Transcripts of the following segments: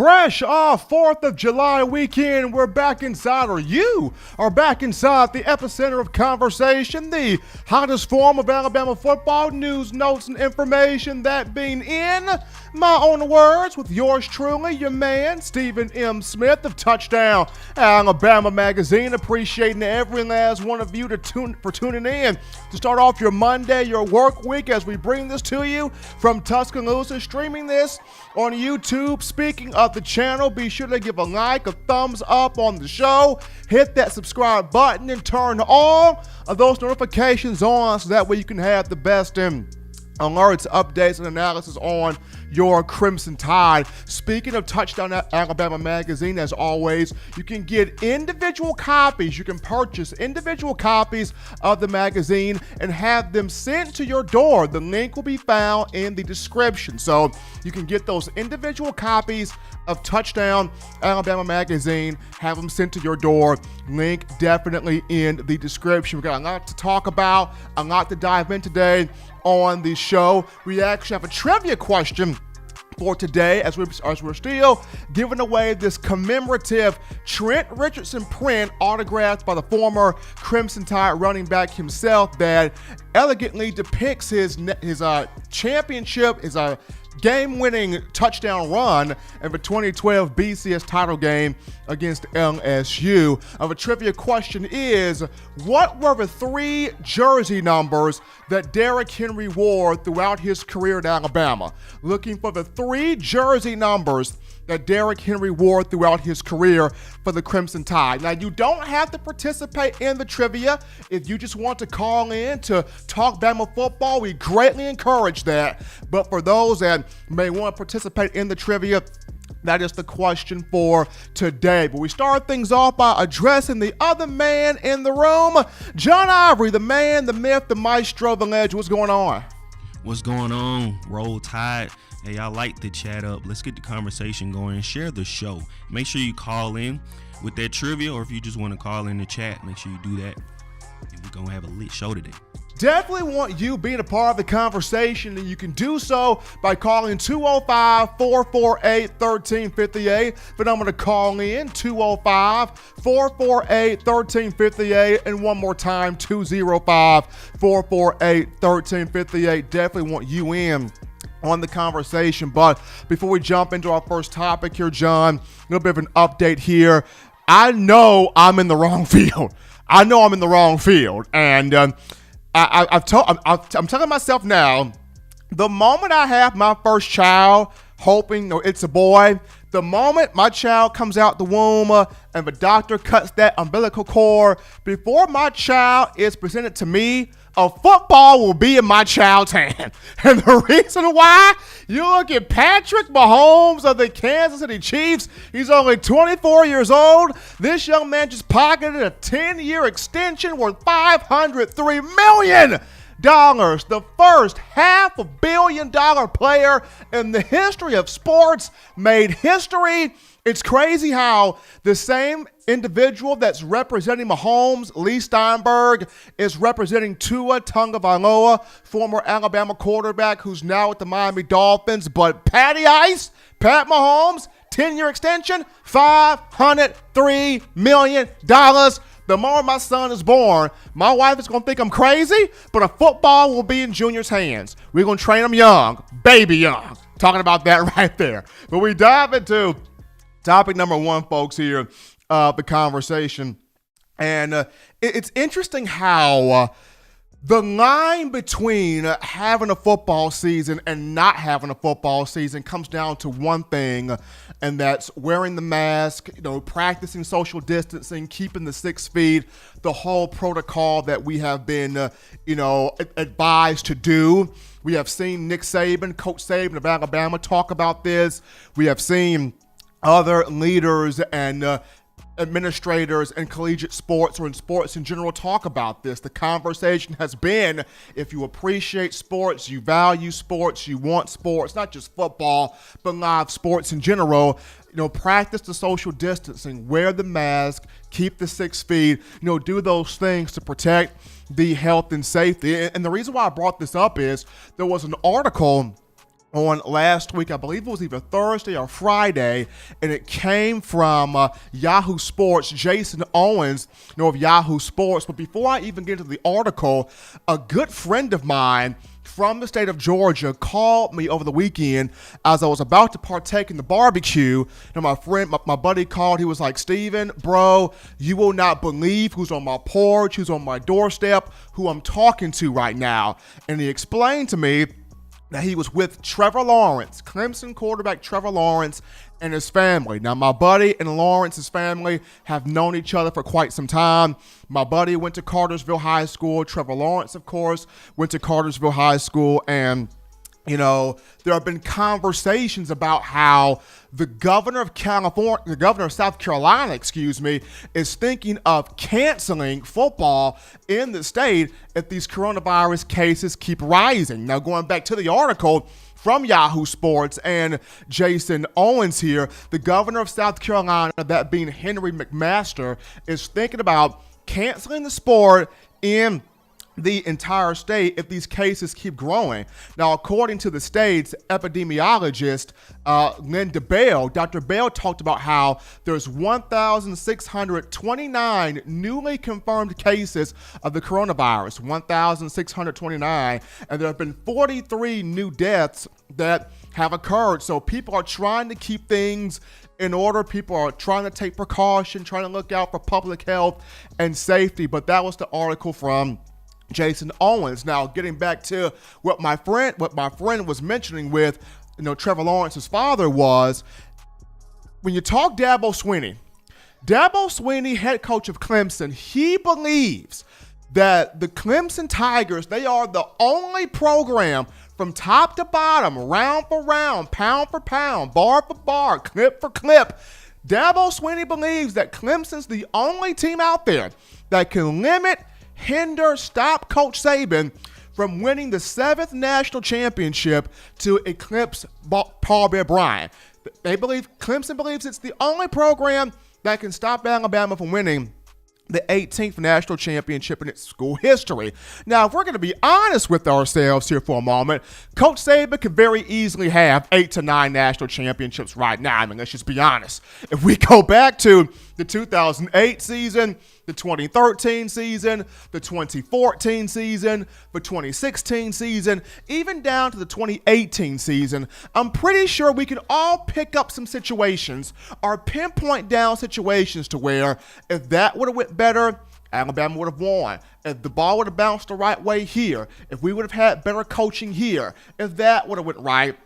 Fresh off 4th of July weekend, we're back inside, or you are back inside the epicenter of conversation, the hottest form of Alabama football news, notes, and information, that being in my own words with yours truly, your man, Stephen M. Smith of Touchdown Alabama Magazine. Appreciating every last one of you for tuning in to start off your Monday, your work week, as we bring this to you from Tuscaloosa, streaming this on YouTube. Speaking of the channel, be sure to give a like, a thumbs up on the show, hit that subscribe button, and turn all of those notifications on so that way you can have the best alerts, updates, and analysis on your Crimson Tide. Speaking of Touchdown Alabama Magazine, as always, you can get individual copies. You can purchase individual copies of the magazine and have them sent to your door. The link will be found in the description. So you can get those individual copies of Touchdown Alabama Magazine, have them sent to your door. Link definitely in the description. We've got a lot to talk about, a lot to dive in today on the show. We actually have a trivia question for today, as we're still giving away this commemorative Trent Richardson print autographed by the former Crimson Tide running back himself that elegantly depicts his championship, his game-winning touchdown run in the 2012 BCS title game against LSU. The trivia question is, what were the 3 jersey numbers that Derrick Henry wore throughout his career at Alabama? Looking for the 3 jersey numbers that Derrick Henry wore throughout his career for the Crimson Tide. Now, you don't have to participate in the trivia. If you just want to call in to talk Bama football, we greatly encourage that. But for those that may want to participate in the trivia, that is the question for today. But we start things off by addressing the other man in the room, John Ivory, the man, the myth, the maestro, the legend. What's going on? What's going on? Roll Tide. Hey, y'all like to chat up. Let's get the conversation going. Share the show. Make sure you call in with that trivia, or if you just want to call in the chat, make sure you do that. And we're going to have a lit show today. Definitely want you being a part of the conversation, and you can do so by calling 205-448-1358. The number to call in, 205-448-1358, and one more time, 205-448-1358. Definitely want you in on the conversation. But before we jump into our first topic here, John, a little bit of an update here. I know I'm in the wrong field. And I'm telling myself now, the moment I have my first child, hoping it's a boy, the moment my child comes out the womb and the doctor cuts that umbilical cord, before my child is presented to me, a football will be in my child's hand. And the reason why, you look at Patrick Mahomes of the Kansas City Chiefs. He's only 24 years old. This young man just pocketed a 10-year extension worth $503 million. The first $500 million player in the history of sports made history. It's crazy how the same individual that's representing Mahomes, Lee Steinberg, is representing Tua Tagovailoa, former Alabama quarterback who's now at the Miami Dolphins. But Pat Mahomes, 10-year extension, $503 million. The moment my son is born, my wife is going to think I'm crazy, but a football will be in Junior's hands. We're going to train him young, baby young. Talking about that right there. But we dive into topic number 1, folks, here, the conversation. And it's interesting how the line between having a football season and not having a football season comes down to one thing, and that's wearing the mask, practicing social distancing, keeping the 6 feet, the whole protocol that we have been, advised to do. We have seen Nick Saban, Coach Saban of Alabama, talk about this. We have seen other leaders and administrators in collegiate sports or in sports in general talk about this. The conversation has been, if you appreciate sports, you value sports, you want sports, not just football, but live sports in general, practice the social distancing, wear the mask, keep the 6 feet, do those things to protect the health and safety. And the reason why I brought this up is there was an article on last week. I believe it was either Thursday or Friday, and it came from Yahoo Sports, Jason Owens, of Yahoo Sports. But before I even get into the article, a good friend of mine from the state of Georgia called me over the weekend as I was about to partake in the barbecue. And my buddy called. He was like, "Steven, bro, you will not believe who's on my porch, who's on my doorstep, who I'm talking to right now." And he explained to me that he was with Trevor Lawrence, Clemson quarterback Trevor Lawrence, and his family. Now, my buddy and Lawrence's family have known each other for quite some time. My buddy went to Cartersville High School. Trevor Lawrence, of course, went to Cartersville High School. And, there have been conversations about how the governor of South Carolina, is thinking of canceling football in the state if these coronavirus cases keep rising. Now, going back to the article from Yahoo Sports and Jason Owens here, the governor of South Carolina, that being Henry McMaster, is thinking about canceling the sport in the entire state if these cases keep growing. Now, according to the state's epidemiologist, Linda Bell, Dr. Bell talked about how there's 1,629 newly confirmed cases of the coronavirus, 1,629, and there have been 43 new deaths that have occurred. So people are trying to keep things in order. People are trying to take precaution, trying to look out for public health and safety. But that was the article from Jason Owens. Now, getting back to what my friend was mentioning with, Trevor Lawrence's father, was when you talk Dabo Swinney, head coach of Clemson, he believes that the Clemson Tigers, they are the only program from top to bottom, round for round, pound for pound, bar for bar, clip for clip. Dabo Swinney believes that Clemson's the only team out there that can limit, hinder, stop Coach Saban from winning the 7th national championship to eclipse Paul Bear Bryant. Clemson believes it's the only program that can stop Alabama from winning the 18th national championship in its school history. Now, if we're going to be honest with ourselves here for a moment, Coach Saban could very easily have 8 to 9 national championships right now. I mean, let's just be honest. If we go back to the 2008 season, the 2013 season, the 2014 season, the 2016 season, even down to the 2018 season, I'm pretty sure we can all pick up some situations or pinpoint down situations to where if that would have went better, Alabama would have won. If the ball would have bounced the right way here, if we would have had better coaching here, if that would have went right,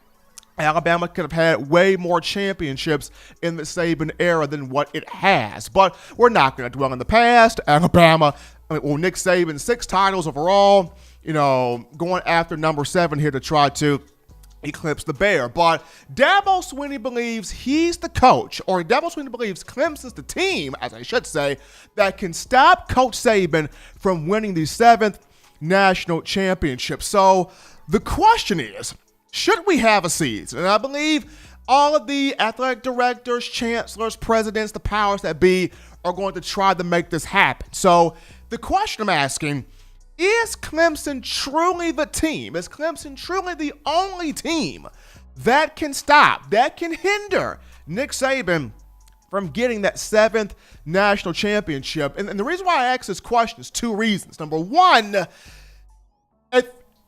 Alabama could have had way more championships in the Saban era than what it has. But we're not going to dwell in the past. Nick Saban, 6 titles overall, going after number 7 here to try to eclipse the Bear. But Dabo Swinney believes he's the coach, or Dabo Swinney believes Clemson's the team, as I should say, that can stop Coach Saban from winning the 7th national championship. So the question is, should we have a season? And I believe all of the athletic directors, chancellors, presidents, the powers that be are going to try to make this happen. So the question I'm asking, is Clemson truly the team? Is Clemson truly the only team that can stop, that can hinder Nick Saban from getting that 7th national championship? And the reason why I ask this question is 2 reasons. Number one,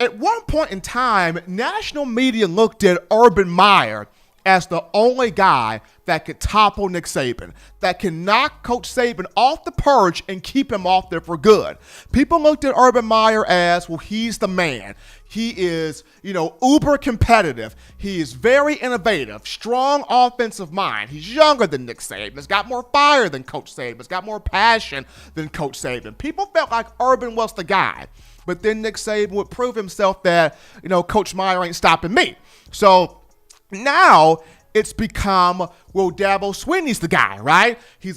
at one point in time, national media looked at Urban Meyer as the only guy that could topple Nick Saban, that can knock Coach Saban off the perch and keep him off there for good. People looked at Urban Meyer as, well, he's the man. He is, uber competitive. He is very innovative, strong offensive mind. He's younger than Nick Saban. He's got more fire than Coach Saban. He's got more passion than Coach Saban. People felt like Urban was the guy. But then Nick Saban would prove himself that, Coach Meyer ain't stopping me. So now it's become, Well, Dabo Swinney's the guy, right? He's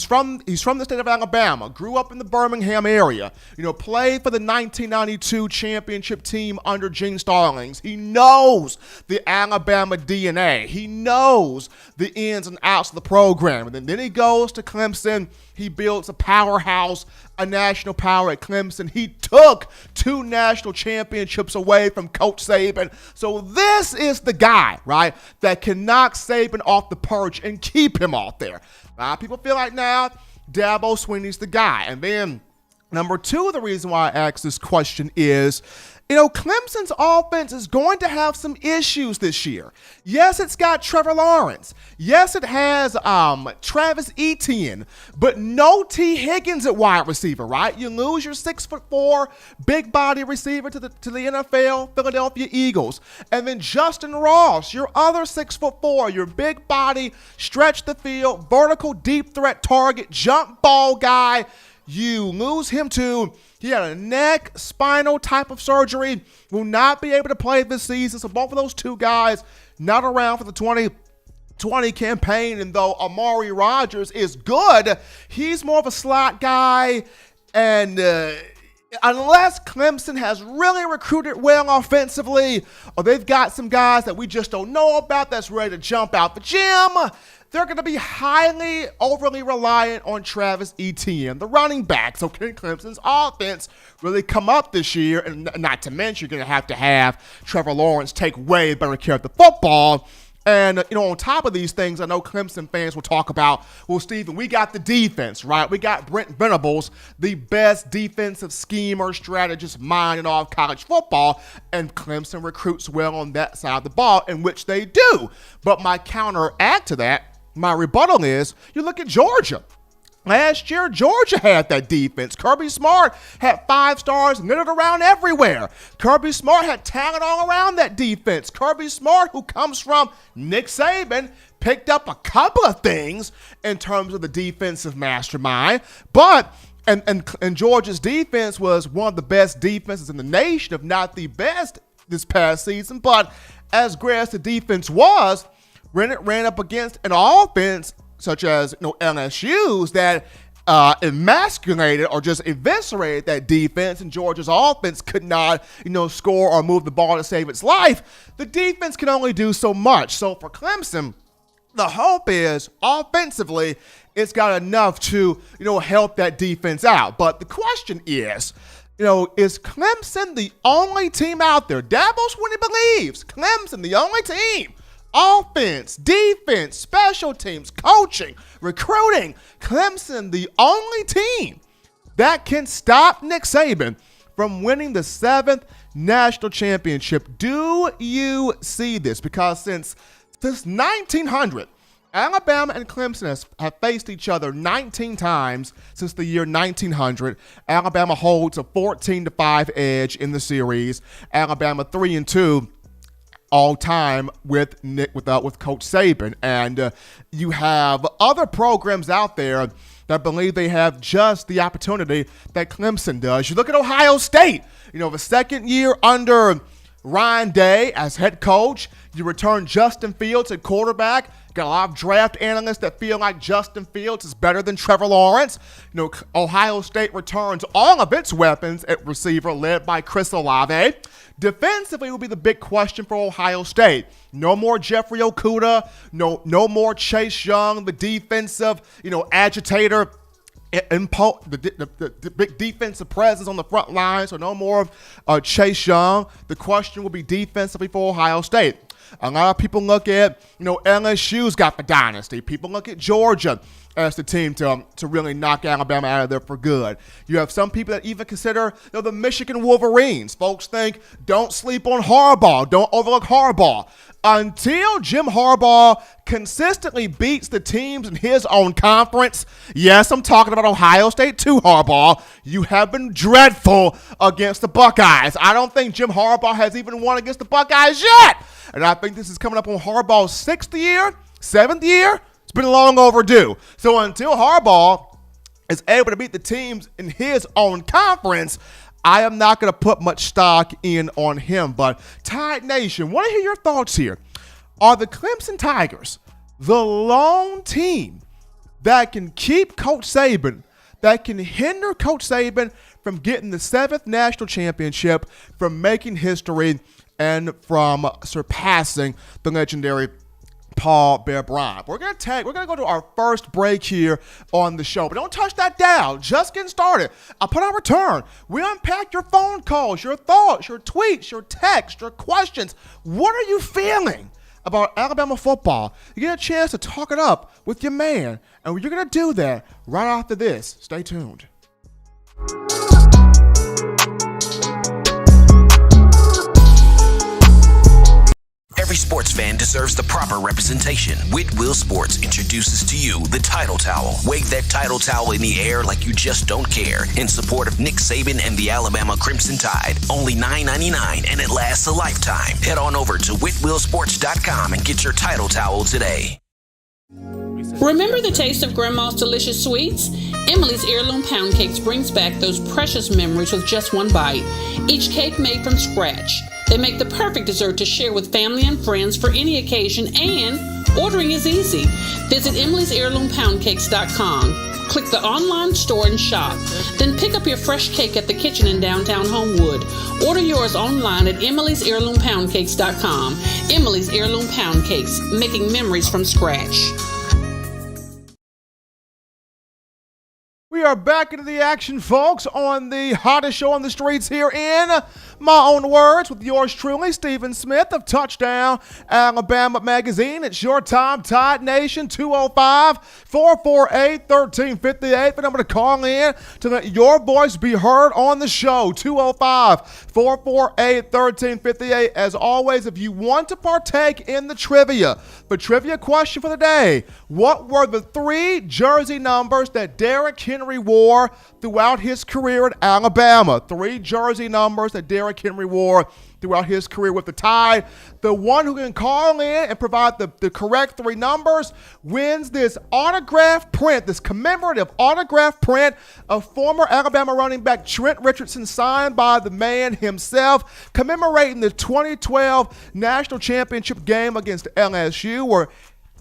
from the state of Alabama, grew up in the Birmingham area, played for the 1992 championship team under Gene Stallings. He knows the Alabama DNA. He knows the ins and outs of the program. And then he goes to Clemson. He builds a powerhouse, a national power at Clemson. He took 2 national championships away from Coach Saban. So this is the guy, right, that can knock Saban off the perch and keep him off there. People feel like now Dabo Swinney's the guy. And then number 2, the reason why I asked this question is, Clemson's offense is going to have some issues this year. Yes, it's got Trevor Lawrence. Yes, it has Travis Etienne, but no T. Higgins at wide receiver, right? You lose your 6'4" big body receiver to the NFL, Philadelphia Eagles. And then Justin Ross, your other 6'4", your big body, stretch the field, vertical deep threat target, jump ball guy. You lose him to, he had a neck, spinal type of surgery, will not be able to play this season. So both of those 2 guys not around for the 2020 campaign. And though Amari Rodgers is good, he's more of a slot guy. And unless Clemson has really recruited well offensively, or they've got some guys that we just don't know about that's ready to jump out the gym, they're going to be overly reliant on Travis Etienne, the running back. So can Clemson's offense really come up this year? And not to mention, you're going to have Trevor Lawrence take way better care of the football. And, on top of these things, I know Clemson fans will talk about, well, Stephen, we got the defense, right? We got Brent Venables, the best defensive schemer, strategist mind in all of college football, and Clemson recruits well on that side of the ball, in which they do. But my counteract to that, my rebuttal is, you look at Georgia. Last year, Georgia had that defense. Kirby Smart had 5 stars littered around everywhere. Kirby Smart had talent all around that defense. Kirby Smart, who comes from Nick Saban, picked up a couple of things in terms of the defensive mastermind. But and Georgia's defense was one of the best defenses in the nation, if not the best this past season. But as great as the defense was, when it ran up against an offense such as LSU's that emasculated or just eviscerated that defense, and Georgia's offense could not score or move the ball to save its life, the defense can only do so much. So for Clemson, the hope is offensively it's got enough to help that defense out. But the question is, is Clemson the only team out there? Dabo Swinney believes Clemson the only team. Offense, defense, special teams, coaching, recruiting. Clemson, the only team that can stop Nick Saban from winning the 7th national championship. Do you see this? Because since 1900, Alabama and Clemson have faced each other 19 times since the year 1900. Alabama holds a 14-5 edge in the series. Alabama 3-2. All time with Coach Saban. And you have other programs out there that believe they have just the opportunity that Clemson does. You look at Ohio State, the second year under Ryan Day as head coach. You return Justin Fields at quarterback. Got a lot of draft analysts that feel like Justin Fields is better than Trevor Lawrence. Ohio State returns all of its weapons at receiver, led by Chris Olave. Defensively will be the big question for Ohio State. No more Jeffrey Okudah. No more Chase Young, the defensive, agitator. The big defensive presence on the front line. So no more Chase Young. The question will be defensively for Ohio State. A lot of people look at, LSU's got the dynasty. People look at Georgia as the team to really knock Alabama out of there for good. You have some people that even consider the Michigan Wolverines. Folks think, don't sleep on Harbaugh. Don't overlook Harbaugh. Until Jim Harbaugh consistently beats the teams in his own conference, yes, I'm talking about Ohio State too, Harbaugh, you have been dreadful against the Buckeyes. I don't think Jim Harbaugh has even won against the Buckeyes yet. And I think this is coming up on Harbaugh's 6th year, 7th year. It's been long overdue. So until Harbaugh is able to beat the teams in his own conference, I am not going to put much stock in on him. But Tide Nation, want to hear your thoughts here. Are the Clemson Tigers the lone team that can keep Coach Saban, that can hinder Coach Saban from getting the 7th national championship, from making history, and from surpassing the legendary Paul Bear Bryant. We're gonna go to our first break here on the show, but don't touch that dial. Just getting started. Upon our return, we unpack your phone calls, your thoughts, your tweets, your texts, your questions. What are you feeling about Alabama football? You get a chance to talk it up with your man, and you're gonna do that right after this. Stay tuned. Every sports fan deserves the proper representation. Whitwell Sports introduces to you the Title Towel. Wave that Title Towel in the air like you just don't care in support of Nick Saban and the Alabama Crimson Tide. Only $9.99 and it lasts a lifetime. Head on over to whitwellsports.com and get your Title Towel today. Remember the taste of Grandma's delicious sweets? Emily's Heirloom Pound Cakes brings back those precious memories with just one bite. Each cake made from scratch. They make the perfect dessert to share with family and friends for any occasion, and ordering is easy. Visit emily'sheirloompoundcakes.com. Click the online store and shop. Then pick up your fresh cake at the kitchen in downtown Homewood. Order yours online at emily'sheirloompoundcakes.com. Emily's Heirloom Pound Cakes, making memories from scratch. We are back into the action, folks, on the hottest show on the streets here in my own words with yours truly, Stephen Smith of Touchdown Alabama Magazine. It's your time, Tide Nation, 205-448-1358. The number to call in to let your voice be heard on the show, 205-448-1358. As always, if you want to partake in the trivia question for the day, what were the 3 jersey numbers that Derrick Henry wore throughout his career at Alabama? 3 jersey numbers that Derrick Henry wore throughout his career with the Tide. The one who can call in and provide the correct 3 numbers wins this autograph print, this commemorative autograph print of former Alabama running back Trent Richardson, signed by the man himself, commemorating the 2012 national championship game against LSU, where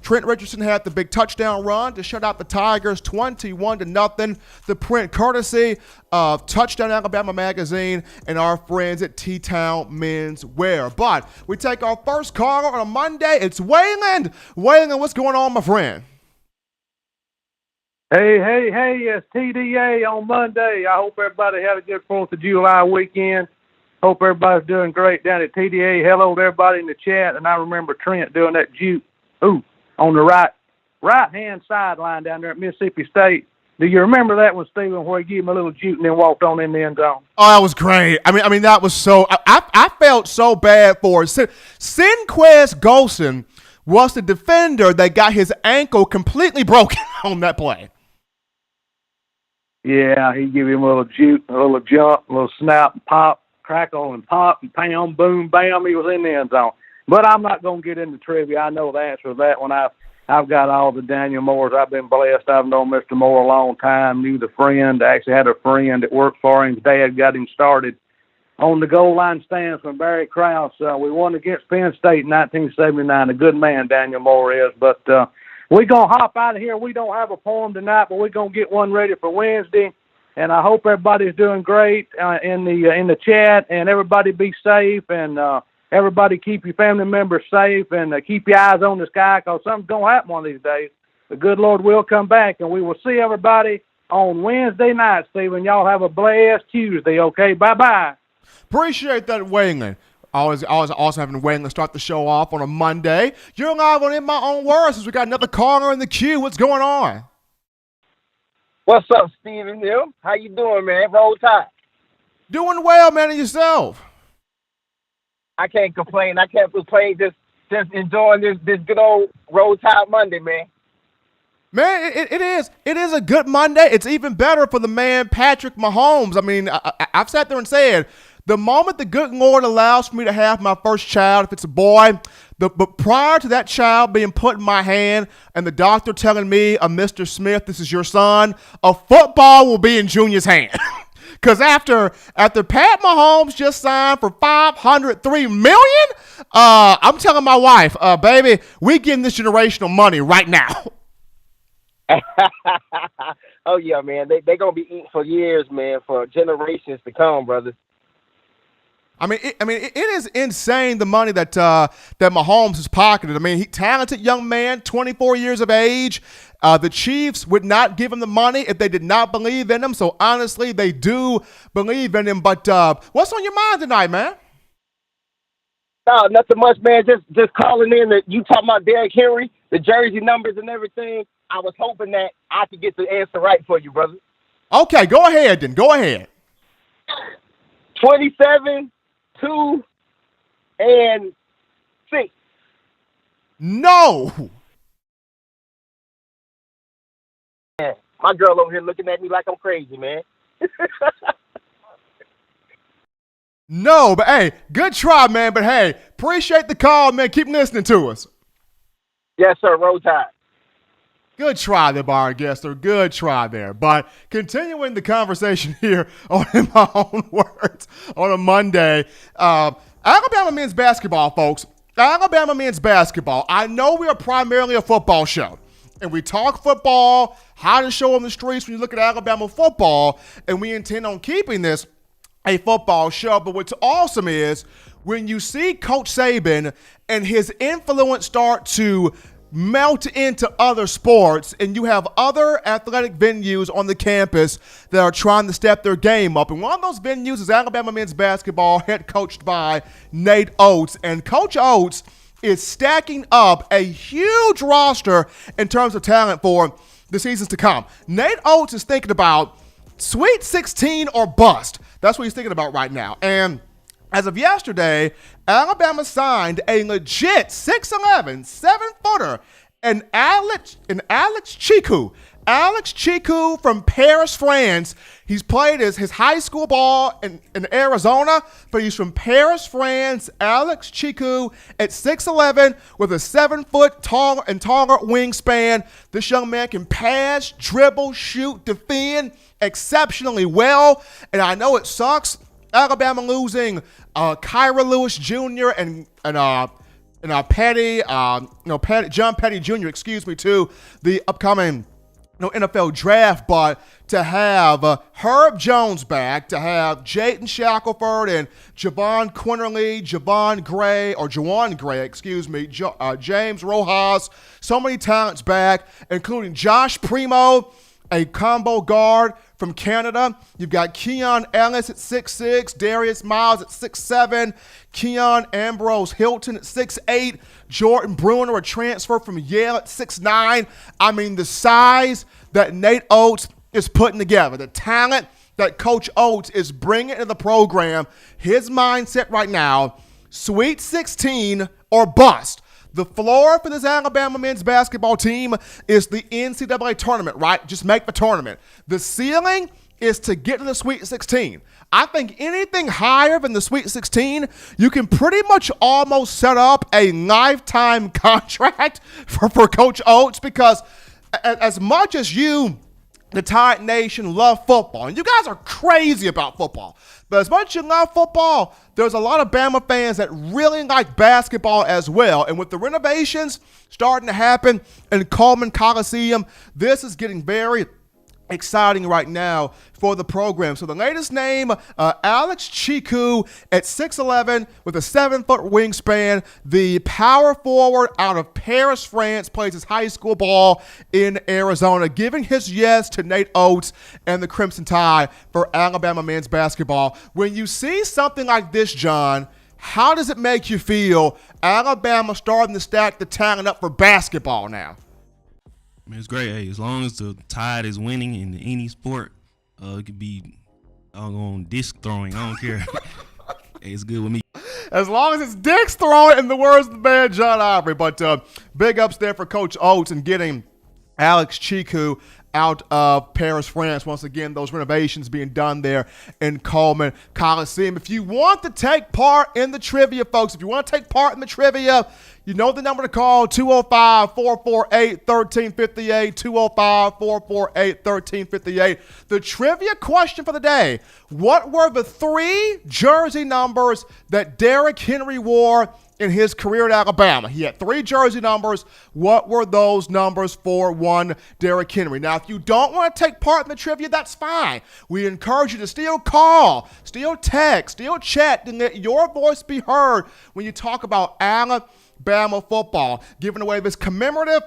Trent Richardson had the big touchdown run to shut out the Tigers 21-0. The print courtesy of Touchdown Alabama Magazine and our friends at T-Town Menswear. But we take our first caller on a Monday. It's Wayland. Wayland, what's going on, my friend? Hey, it's TDA on Monday. I hope everybody had a good 4th of July weekend. Hope everybody's doing great down at TDA. Hello to everybody in the chat. And I remember Trent doing that juke. On the right-hand sideline down there at Mississippi State. Do you remember that one, Stephen, where he gave him a little juke and then walked on in the end zone? Oh, that was great. I mean, that was so. I felt so bad for it. Sinquest Golson was the defender that got his ankle completely broken on that play. Yeah, he gave him a little juke, a little jump, a little snap, pop, crackle, and pop, and pound, boom, bam, he was in the end zone. But I'm not going to get into trivia. I know the answer to that one. I've got all the Daniel Moores. I've been blessed. I've known Mr. Moore a long time, knew the friend. I actually had a friend that worked for him. His dad got him started on the goal line stands from Barry Krause. We won against Penn State in 1979. A good man, Daniel Moore is. But we're going to hop out of here. We don't have a poem tonight, but we're going to get one ready for Wednesday. And I hope everybody's doing great in the chat, and everybody be safe, and everybody keep your family members safe, and keep your eyes on the sky, because something's going to happen one of these days. The good Lord will come back, and we will see everybody on Wednesday night, Stephen. Y'all have a blessed Tuesday, okay? Bye-bye. Appreciate that, Wayland. Always awesome having Wayland start the show off on a Monday. You're live on In My Own Words, as we got another caller in the queue. What's going on? What's up, Stephen Hill? How you doing, man? Roll Tide. Doing well, man, and yourself? I can't complain. Just enjoying this good old Roll Tide Monday, man. Man, it is. It is a good Monday. It's even better for the man, Patrick Mahomes. I mean, I've sat there and said, the moment the good Lord allows for me to have my first child, if it's a boy, but prior to that child being put in my hand and the doctor telling me, Mr. Smith, this is your son, a football will be in Junior's hand. Because after Pat Mahomes just signed for $503 million, I'm telling my wife, baby, we getting this generational money right now. Oh yeah, man. They gonna be eating for years, man, for generations to come, brother. It is insane the money that Mahomes has pocketed. I mean, talented young man, 24 years of age. The Chiefs would not give him the money if they did not believe in him. So honestly, they do believe in him. But what's on your mind tonight, man? No, nothing much, man. Just calling in that you talking about Derrick Henry, the jersey numbers and everything. I was hoping that I could get the answer right for you, brother. Okay, go ahead then. Go ahead. 27, 2, and 6. No. Man, my girl over here looking at me like I'm crazy, man. No, but hey, good try, man. But hey, appreciate the call, man. Keep listening to us. Yes, sir. Roll Tide. Good try there, Bar Gessler. Good try there. But continuing the conversation here on In My Own Words on a Monday, Alabama men's basketball, folks. Alabama men's basketball. I know we are primarily a football show, and we talk football, how to show on the streets when you look at Alabama football, and we intend on keeping this a football show. But what's awesome is when you see Coach Saban and his influence start to melt into other sports, and you have other athletic venues on the campus that are trying to step their game up. And one of those venues is Alabama men's basketball, head coached by Nate Oates. And Coach Oates is stacking up a huge roster in terms of talent for the seasons to come. Nate Oates is thinking about Sweet 16 or bust. That's what he's thinking about right now. And as of yesterday, Alabama signed a legit 6'11", 7-footer, and Alex Chiku. Alex Chiku from Paris, France. He's played his high school ball in Arizona, but he's from Paris, France. Alex Chiku at 6'11", with a 7-foot taller wingspan. This young man can pass, dribble, shoot, defend exceptionally well. And I know it sucks, Alabama losing Kyra Lewis Jr. and John Petty Jr. to the upcoming NFL draft, but to have Herb Jones back, to have Jayden Shackelford and Jawan Gray, James Rojas, so many talents back, including Josh Primo, a combo guard from Canada. You've got Keon Ellis at 6'6", Darius Miles at 6'7", Keon Ambrose Hilton at 6'8", Jordan Bruner, a transfer from Yale at 6'9". I mean, the size that Nate Oates is putting together, the talent that Coach Oates is bringing into the program, his mindset right now, Sweet 16 or bust. The floor for this Alabama men's basketball team is the NCAA tournament, right? Just make the tournament. The ceiling is to get to the Sweet 16. I think anything higher than the Sweet 16, you can pretty much almost set up a lifetime contract for Coach Oates, because as much as you, the Tide Nation, love football, and you guys are crazy about football, but as much as you love football, there's a lot of Bama fans that really like basketball as well. And with the renovations starting to happen in Coleman Coliseum, this is getting very exciting right now for the program. So the latest name, Alex Chiku at 6'11", with a 7-foot wingspan, the power forward out of Paris, France, plays his high school ball in Arizona, giving his yes to Nate Oates and the Crimson Tide for Alabama men's basketball. When you see something like this, John, how does it make you feel? Alabama starting to stack the talent up for basketball now. I mean, it's great. Hey, as long as the Tide is winning in any sport, it could be on disc throwing. I don't care. Hey, it's good with me. As long as it's dicks throwing, in the words of the man John Ivory. But big ups there for Coach Oates and getting Alex Chiku out of Paris, France. Once again, those renovations being done there in Coleman Coliseum. If you want to take part in the trivia, folks, if you want to take part in the trivia, You know the number to call, 205-448-1358, 205-448-1358. The trivia question for the day, what were the 3 jersey numbers that Derrick Henry wore in his career at Alabama? He had 3 jersey numbers. What were those numbers for one Derrick Henry? Now, if you don't want to take part in the trivia, that's fine. We encourage you to still call, still text, still chat, and let your voice be heard when you talk about Alabama football. Giving away this commemorative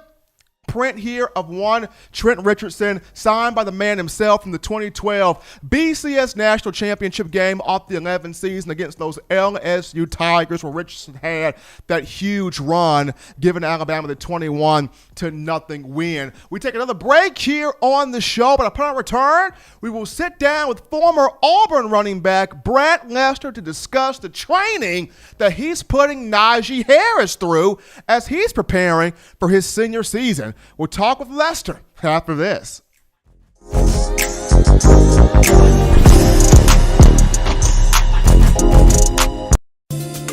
print here of one Trent Richardson, signed by the man himself from the 2012 BCS National Championship game off the 11th season against those LSU Tigers, where Richardson had that huge run, giving Alabama the 21-0 win. We take another break here on the show, but upon our return, we will sit down with former Auburn running back Brad Lester to discuss the training that he's putting Najee Harris through as he's preparing for his senior season. We'll talk with Lester after this.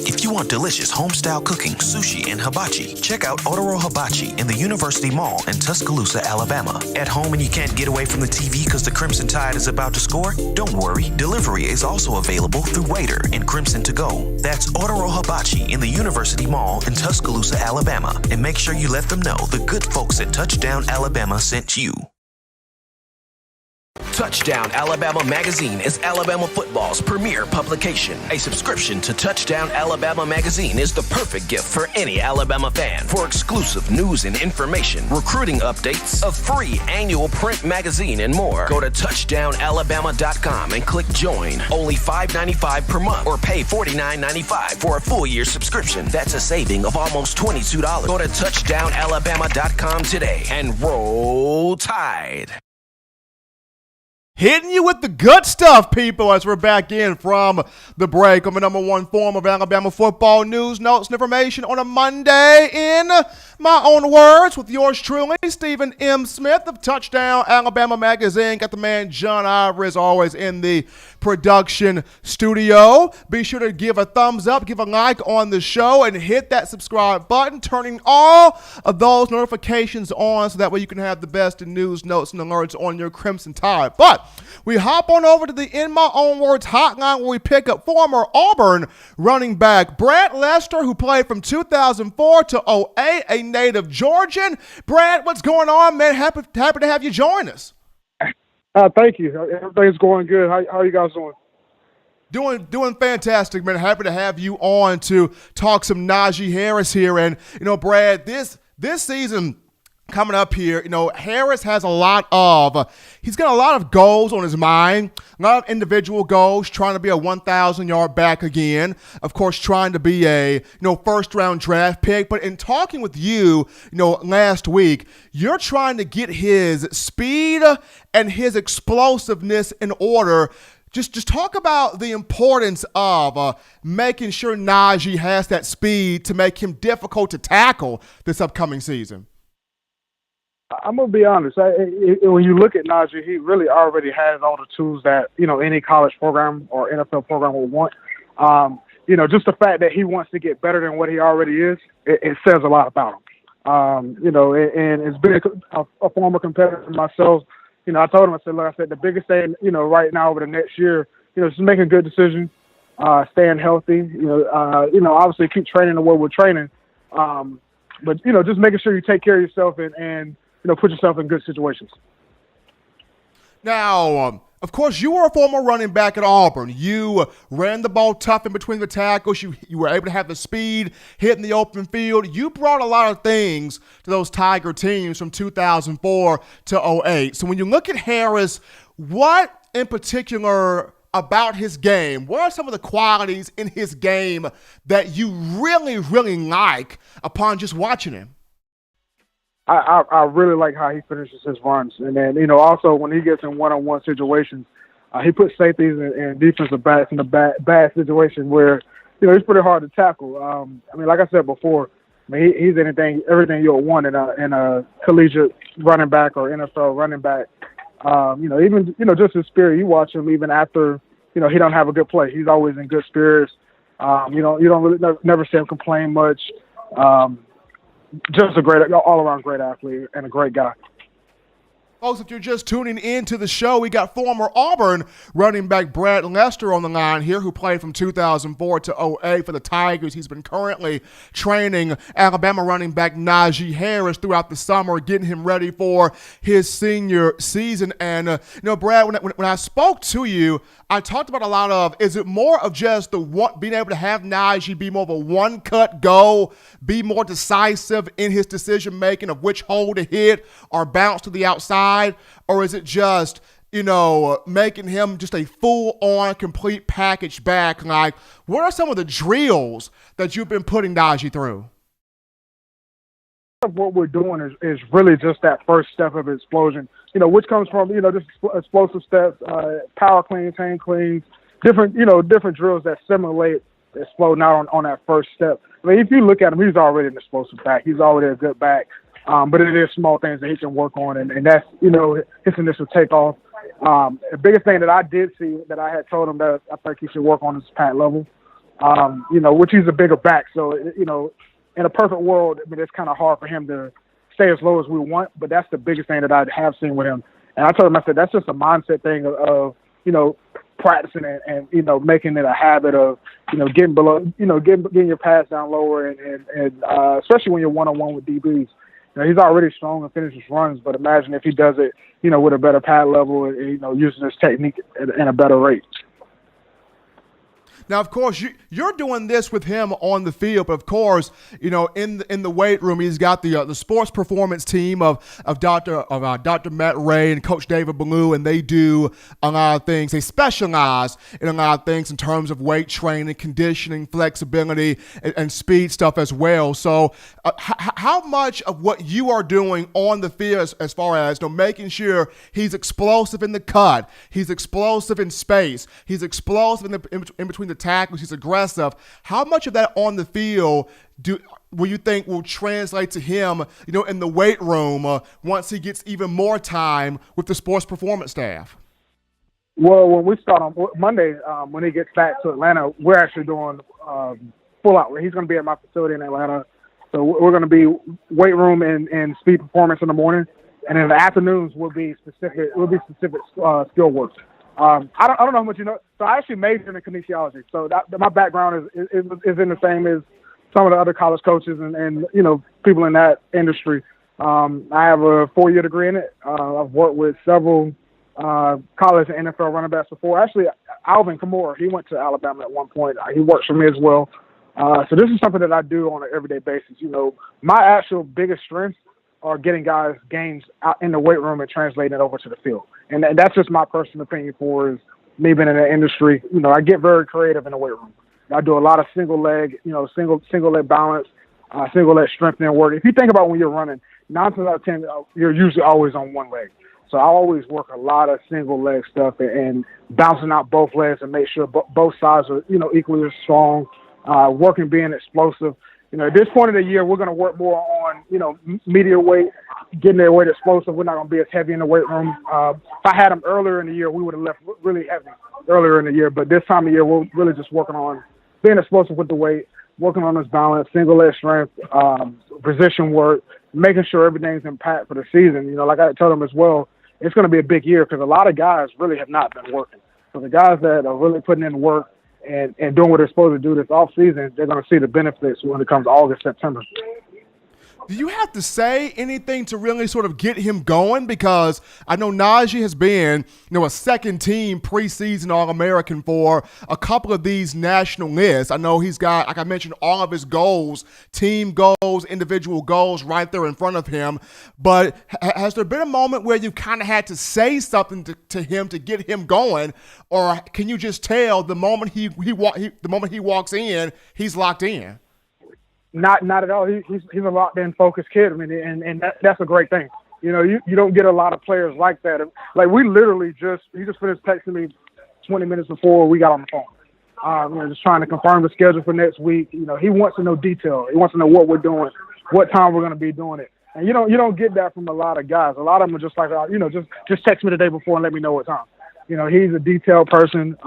If you want delicious home-style cooking, sushi, and hibachi, check out Otoro Hibachi in the University Mall in Tuscaloosa, Alabama. At home and you can't get away from the TV because the Crimson Tide is about to score? Don't worry, delivery is also available through Waitr and Crimson2go. That's Otoro Hibachi in the University Mall in Tuscaloosa, Alabama. And make sure you let them know the good folks at Touchdown Alabama sent you. Touchdown Alabama Magazine is Alabama football's premier publication. A subscription to Touchdown Alabama Magazine is the perfect gift for any Alabama fan. For exclusive news and information, recruiting updates, a free annual print magazine, and more, go to touchdownalabama.com and click join. Only $5.95 per month, or pay $49.95 for a full year subscription. That's a saving of almost $22. Go to touchdownalabama.com today and roll Tide. Hitting you with the good stuff, people, as we're back in from the break on the number one form of Alabama football news, notes, and information on a Monday. In my own words, with yours truly, Stephen M. Smith of Touchdown Alabama Magazine. Got the man John Ivory, as always, in the production studio. Be sure to give a thumbs up, give a like on the show, and hit that subscribe button, turning all of those notifications on so that way you can have the best in news, notes, and alerts on your Crimson Tide. But we hop on over to the In My Own Words hotline, where we pick up former Auburn running back Brad Lester, who played from 2004 to 2008, a native Georgian. Brad, what's going on, man? Happy to have you join us. Thank you. Everything's going good. How are you guys doing? Doing fantastic, man. Happy to have you on to talk some Najee Harris here. And, Brad, this season coming up here, Harris has he's got a lot of goals on his mind, a lot of individual goals, trying to be a 1,000-yard back again, of course, trying to be a, first-round draft pick. But in talking with you, last week, you're trying to get his speed and his explosiveness in order. Just talk about the importance of making sure Najee has that speed to make him difficult to tackle this upcoming season. I'm going to be honest. When you look at Najee, he really already has all the tools that, any college program or NFL program would want. Just the fact that he wants to get better than what he already is, it says a lot about him. And it's been a former competitor myself. I told him, I said, the biggest thing, right now over the next year, just making good decisions, staying healthy, obviously keep training the way we're training. But, just making sure you take care of yourself and put yourself in good situations. Now, of course, you were a former running back at Auburn. You ran the ball tough in between the tackles. You were able to have the speed, hitting the open field. You brought a lot of things to those Tiger teams from 2004 to 2008. So when you look at Harris, what in particular about his game, what are some of the qualities in his game that you really, really like upon just watching him? I really like how he finishes his runs. And then, also when he gets in one-on-one situations, he puts safeties and defensive backs in a bad situation where, he's pretty hard to tackle. Like I said before, he's everything you'll want in a collegiate running back or NFL running back. Even just his spirit, you watch him even after, he don't have a good play. He's always in good spirits. You don't really never see him complain much. Just a great, all-around great athlete and a great guy. Folks, if you're just tuning into the show, we got former Auburn running back Brad Lester on the line here, who played from 2004 to 08 for the Tigers. He's been currently training Alabama running back Najee Harris throughout the summer, getting him ready for his senior season. And, Brad, when I spoke to you, I talked about a lot of, is it more of just being able to have Najee be more of a one-cut go, be more decisive in his decision-making of which hole to hit or bounce to the outside? Or is it just, making him just a full-on, complete package back? Like, what are some of the drills that you've been putting Najee through? What we're doing is really just that first step of explosion, which comes from, just explosive steps, power cleans, hand cleans, different drills that simulate exploding out on that first step. I mean, if you look at him, he's already an explosive back. He's already a good back. But it is small things that he can work on, and that's, his initial takeoff. The biggest thing that I did see that I had told him that I think he should work on is pad level, which he's a bigger back. So, in a perfect world, I mean, it's kind of hard for him to stay as low as we want, but that's the biggest thing that I have seen with him. And I told him, I said, that's just a mindset thing of practicing and making it a habit of, getting below, getting your pads down lower and especially when you're one-on-one with DBs. He's already strong and finishes runs, but imagine if he does it, with a better pad level and, using his technique at a better rate. Now, of course, you're doing this with him on the field, but of course, in the weight room, he's got the sports performance team of Dr. Matt Ray and Coach David Ballou, and they do a lot of things. They specialize in a lot of things in terms of weight training, conditioning, flexibility, and speed stuff as well. So, how much of what you are doing on the field, as far as making sure he's explosive in the cut, he's explosive in space, he's explosive in between the tackles, he's aggressive. How much of that on the field will you think will translate to him, in the weight room once he gets even more time with the sports performance staff? Well, when we start on Monday, when he gets back to Atlanta, we're actually doing full out. He's going to be at my facility in Atlanta, so we're going to be weight room and speed performance in the morning, and in the afternoons will be specific skill work. I don't know how much you know. So I actually majored in kinesiology. So my background is in the same as some of the other college coaches and people in that industry. I have a 4-year degree in it. I've worked with several college and NFL running backs before. Actually, Alvin Kamara, he went to Alabama at one point. He works for me as well. So this is something that I do on an everyday basis. My actual biggest strengths are getting guys gains out in the weight room and translating it over to the field. And that's just my personal opinion for is me being in the industry. I get very creative in the weight room. I do a lot of single leg balance, single leg strengthening work. If you think about when you're running, 9 times out of 10, you're usually always on one leg. So I always work a lot of single leg stuff and bouncing out both legs and make sure both sides are, equally as strong, working being explosive. At this point of the year, we're going to work more on, media weight, getting their weight explosive. We're not going to be as heavy in the weight room. If I had them earlier in the year, we would have left really heavy earlier in the year. But this time of year, we're really just working on being explosive with the weight, working on his balance, single leg strength, position work, making sure everything's in pat for the season. Like I told them as well, it's going to be a big year because a lot of guys really have not been working. So the guys that are really putting in work and doing what they're supposed to do this off season, they're going to see the benefits when it comes to August, September. Do you have to say anything to really sort of get him going? Because I know Najee has been, a second-team preseason All-American for a couple of these national lists. I know he's got, like I mentioned, all of his goals, team goals, individual goals right there in front of him. But has there been a moment where you kind of had to say something to him to get him going, or can you just tell the moment he walks in, he's locked in? Not at all. He's a locked in, focused kid. I mean, and that's a great thing. You don't get a lot of players like that. Like we literally he just finished texting me 20 minutes before we got on the phone. Just trying to confirm the schedule for next week. He wants to know detail. He wants to know what we're doing, what time we're going to be doing it. And you don't get that from a lot of guys. A lot of them are just like, just text me the day before and let me know what time. He's a detailed person.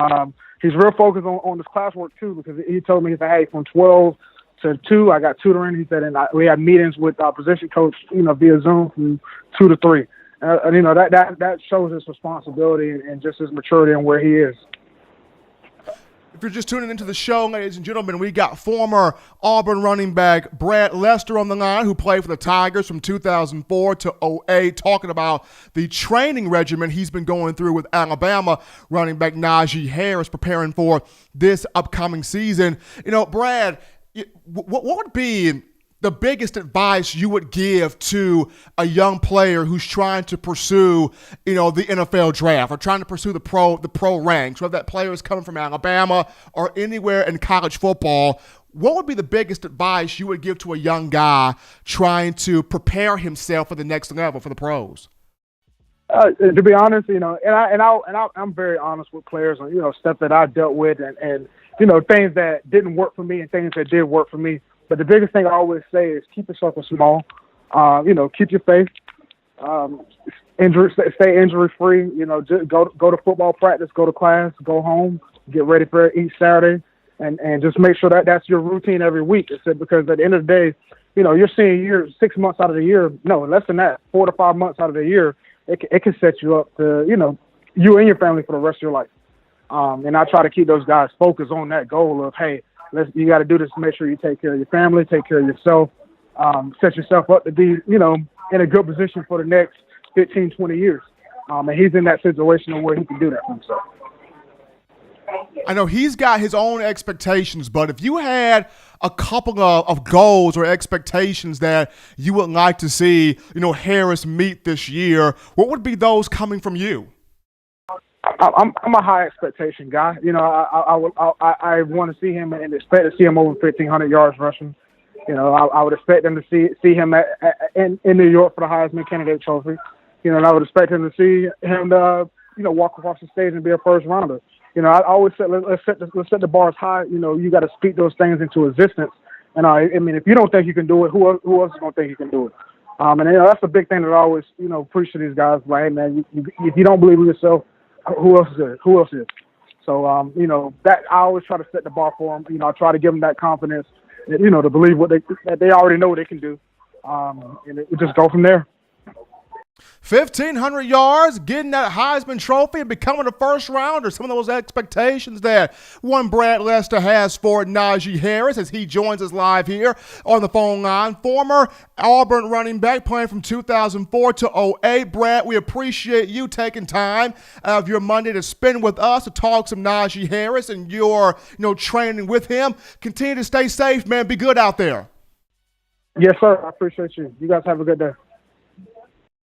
He's real focused on his classwork too, because he told me, he said, hey, from 12 to 2. I got tutoring. He said, and we had meetings with our position coach, via Zoom from 2 to 3. And that shows his responsibility and just his maturity and where he is. If you're just tuning into the show, ladies and gentlemen, we got former Auburn running back Brad Lester on the line, who played for the Tigers from 2004 to 08, talking about the training regimen he's been going through with Alabama running back Najee Harris, preparing for this upcoming season. Brad, what would be the biggest advice you would give to a young player who's trying to pursue, the NFL draft or trying to pursue the pro ranks, whether that player is coming from Alabama or anywhere in college football? What would be the biggest advice you would give to a young guy trying to prepare himself for the next level for the pros? To be honest, I'm very honest with players on, stuff that I dealt with and things that didn't work for me and things that did work for me. But the biggest thing I always say is keep yourself small. Keep your faith. Stay injury free. Just go to football practice, go to class, go home, get ready for each Saturday, and just make sure that that's your routine every week. It's because at the end of the day, you're seeing year 6 months out of the year. No, less than that, 4 to 5 months out of the year. It can set you up to you and your family for the rest of your life. And I try to keep those guys focused on that goal of, hey, you got to do this to make sure you take care of your family, take care of yourself, set yourself up to be, in a good position for the next 15, 20 years. And he's in that situation where he can do that for himself. I know he's got his own expectations, but if you had a couple of goals or expectations that you would like to see, Harris meet this year, what would be those coming from you? I'm a high expectation guy. I want to see him and expect to see him over 1,500 yards rushing. I would expect them to see him in New York for the Heisman candidate trophy. And I would expect him to see him walk across the stage and be a first rounder. I always say let's set the bars high. You got to speak those things into existence. And if you don't think you can do it, who else is going to think you can do it? And that's a big thing that I always preach to these guys. Like, hey man, if you don't believe in yourself, who else is? So, that I always try to set the bar for them. I try to give them that confidence, to believe that they already know what they can do. And it just go from there. 1,500 yards, getting that Heisman Trophy and becoming a first rounder. Some of those expectations that one Brad Lester has for Najee Harris as he joins us live here on the phone line. Former Auburn running back playing from 2004 to 08. Brad, we appreciate you taking time out of your Monday to spend with us to talk some Najee Harris and your training with him. Continue to stay safe, man. Be good out there. Yes, sir. I appreciate you. You guys have a good day.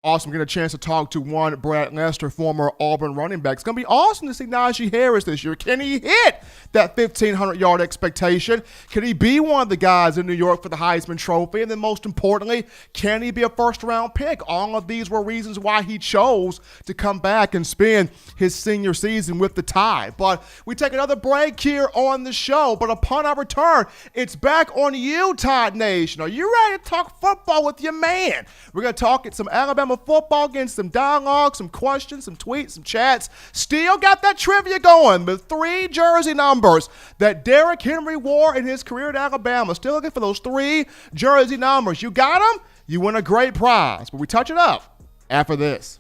Awesome. Get a chance to talk to one Brad Lester, former Auburn running back. It's going to be awesome to see Najee Harris this year. Can he hit that 1,500-yard expectation? Can he be one of the guys in New York for the Heisman Trophy? And then most importantly, can he be a first-round pick? All of these were reasons why he chose to come back and spend his senior season with the Tide. But we take another break here on the show. But upon our return, it's back on you, Tide Nation. Are you ready to talk football with your man? We're going to talk at some Alabama football, getting some dialogue, some questions, some tweets, some chats. Still got that trivia going with 3 jersey numbers that Derrick Henry wore in his career at Alabama. Still looking for those 3 jersey numbers. You got them, you win a great prize. But we touch it up after this.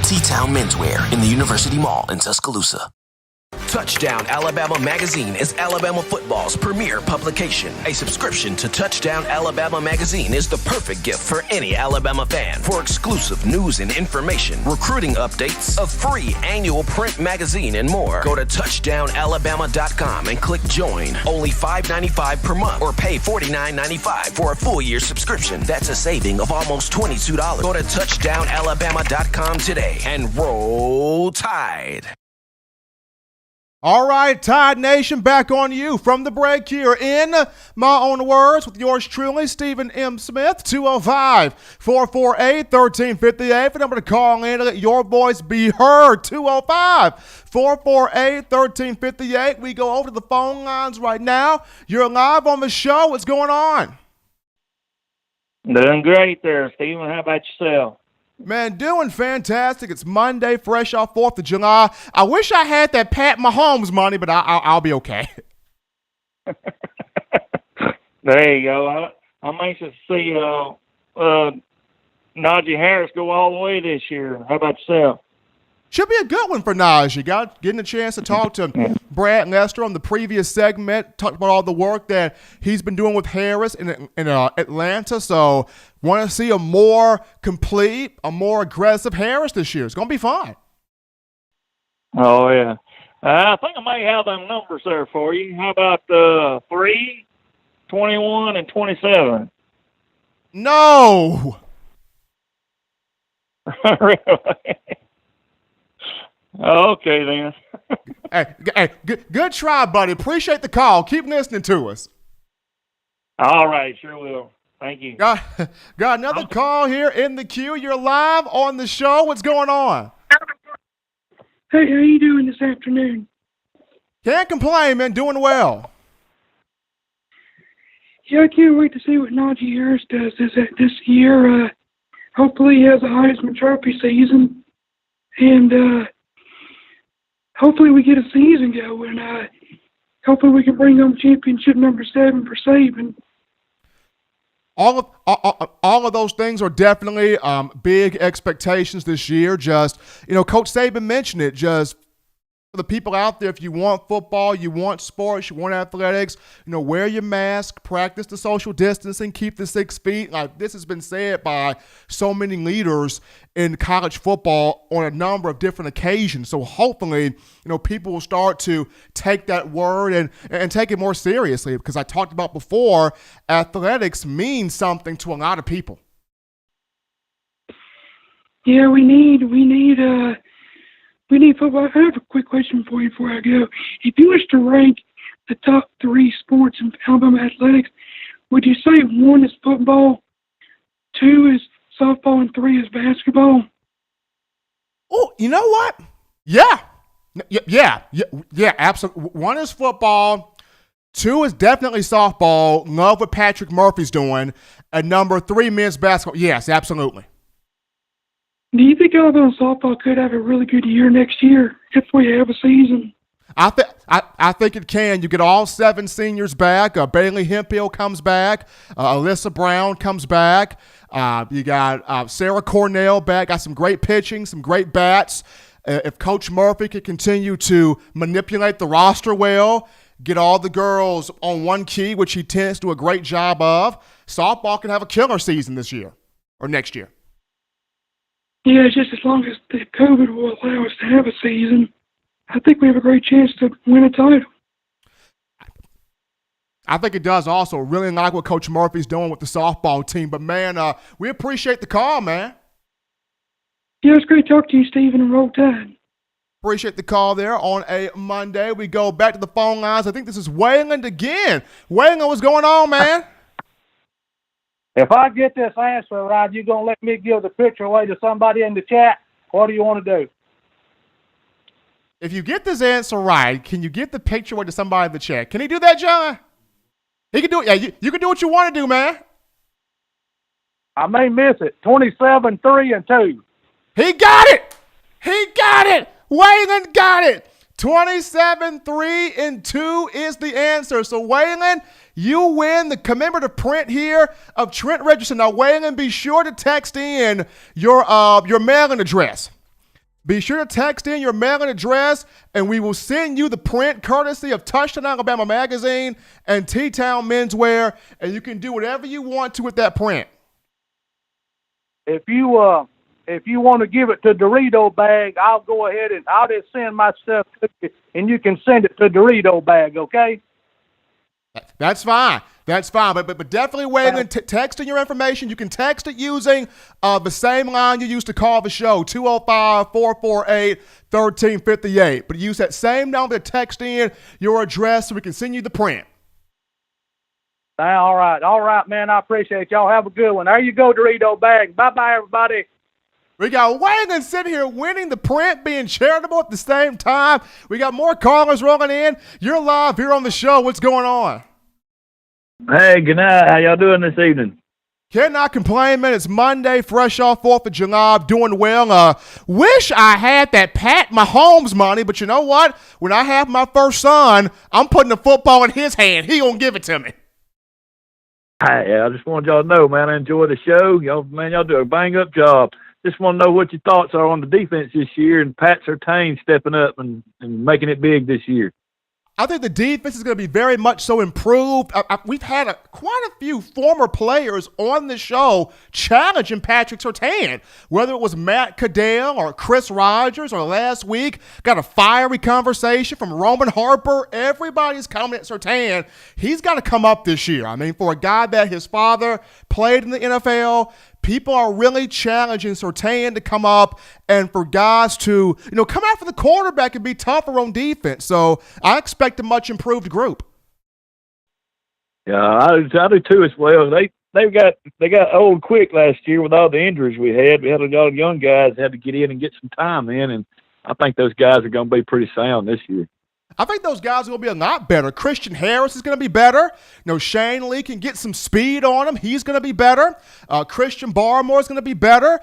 T-Town Menswear in the University Mall in Tuscaloosa. Touchdown Alabama Magazine is Alabama football's premier publication. A subscription to Touchdown Alabama Magazine is the perfect gift for any Alabama fan. For exclusive news and information, recruiting updates, a free annual print magazine, and more, go to touchdownalabama.com and click join. Only $5.95 per month or pay $49.95 for a full year subscription. That's a saving of almost $22. Go to touchdownalabama.com today and roll Tide. All right, Tide Nation, back on you from the break here in my own words with yours truly, Stephen M. Smith, 205-448-1358. The number to call in to let your voice be heard, 205-448-1358. We go over to the phone lines right now. You're live on the show. What's going on? Doing great there, Stephen. How about yourself? Man, doing fantastic. It's Monday, fresh off 4th of July. I wish I had that Pat Mahomes money, but I'll be okay. There you go. I'm anxious to see Najee Harris go all the way this year. How about yourself? Should be a good one for Najee. Getting a chance to talk to Brad Lester on the previous segment, talked about all the work that he's been doing with Harris in Atlanta. So want to see a more complete, a more aggressive Harris this year. It's going to be fun. Oh, yeah. I think I may have them numbers there for you. How about 3, 21, and 27? No. Really? Okay, then. hey, good try, buddy. Appreciate the call. Keep listening to us. All right, sure will. Thank you. Got another call here in the queue. You're live on the show. What's going on? Hey, how you doing this afternoon? Can't complain, man. Doing well. Yeah, I can't wait to see what Najee Harris does this year. Hopefully he has a Heisman Trophy season. And hopefully we get a season going. Hopefully we can bring home championship number 7 for Saban. All of those things are definitely big expectations this year. Just, Coach Saban mentioned it. Just for the people out there, if you want football, you want sports, you want athletics, wear your mask, practice the social distancing, keep the 6 feet. Like this has been said by so many leaders in college football on a number of different occasions. So hopefully, people will start to take that word and take it more seriously, because I talked about before, athletics means something to a lot of people. Yeah, we need football. I have a quick question for you before I go. If you was to rank the top 3 sports in Alabama athletics, would you say 1 is football, 2 is softball, and 3 is basketball? Oh, you know what? Yeah, absolutely. 1 is football, 2 is definitely softball. Love what Patrick Murphy's doing. And number 3, men's basketball. Yes, absolutely. Do you think Alabama softball could have a really good year next year if we have a season? I think it can. You get all 7 seniors back. Bailey Hemphill comes back. Alyssa Brown comes back. You got Sarah Cornell back. Got some great pitching, some great bats. If Coach Murphy can continue to manipulate the roster well, get all the girls on one key, which he tends to do a great job of, softball can have a killer season this year or next year. Yeah, just as long as the COVID will allow us to have a season, I think we have a great chance to win a title. I think it does also. Really like what Coach Murphy's doing with the softball team. But, man, we appreciate the call, man. Yeah, it's great talking to you, Stephen, and Roll Tide. Appreciate the call there on a Monday. We go back to the phone lines. I think this is Wayland again. Wayland, what's going on, man? If I get this answer right, you going to let me give the picture away to somebody in the chat? What do you want to do? If you get this answer right, can you get the picture away to somebody in the chat? Can he do that, John? He can do it. Yeah, you can do what you want to do, man. I may miss it. 27, 3, and 2. He got it. He got it. Wayland got it. 27, 3, and 2 is the answer. So, Wayland, you win the commemorative print here of Trent Richardson. Now, Wayland, be sure to text in your mailing address. Be sure to text in your mailing address, and we will send you the print courtesy of Touchdown Alabama Magazine and T-Town Menswear, and you can do whatever you want to with that print. If you want to give it to Dorito Bag, I'll go ahead and I'll just send my stuff to you, and you can send it to Dorito Bag, okay? That's fine. That's fine. But definitely weighing in, texting your information. You can text it using the same line you used to call the show, 205-448-1358. But use that same number to text in your address so we can send you the print. All right, man. I appreciate y'all. Have a good one. There you go, Dorito Bag. Bye-bye, everybody. We got Wagon sitting here winning the print, being charitable at the same time. We got more callers rolling in. You're live here on the show. What's going on? Hey, good night. How y'all doing this evening? Cannot complain, man. It's Monday, fresh off 4th of July. Doing well. Wish I had that Pat Mahomes money, but you know what? When I have my first son, I'm putting the football in his hand. He gonna give it to me. Hey, I just want y'all to know, man, I enjoy the show. Y'all do a bang-up job. Just want to know what your thoughts are on the defense this year and Pat Surtain stepping up and making it big this year. I think the defense is going to be very much so improved. We've had quite a few former players on the show challenging Patrick Surtain, whether it was Matt Caddell or Chris Rogers or last week, got a fiery conversation from Roman Harper. Everybody's coming at Surtain. He's got to come up this year. I mean, for a guy that his father played in the NFL, people are really challenging Surtain to come up and for guys to, come out for the quarterback and be tougher on defense. So I expect a much improved group. Yeah, I do too as well. They got old quick last year with all the injuries we had. We had a lot of young guys that had to get in and get some time in, and I think those guys are going to be pretty sound this year. I think those guys are going to be a lot better. Christian Harris is going to be better. Shane Lee can get some speed on him. He's going to be better. Christian Barmore is going to be better.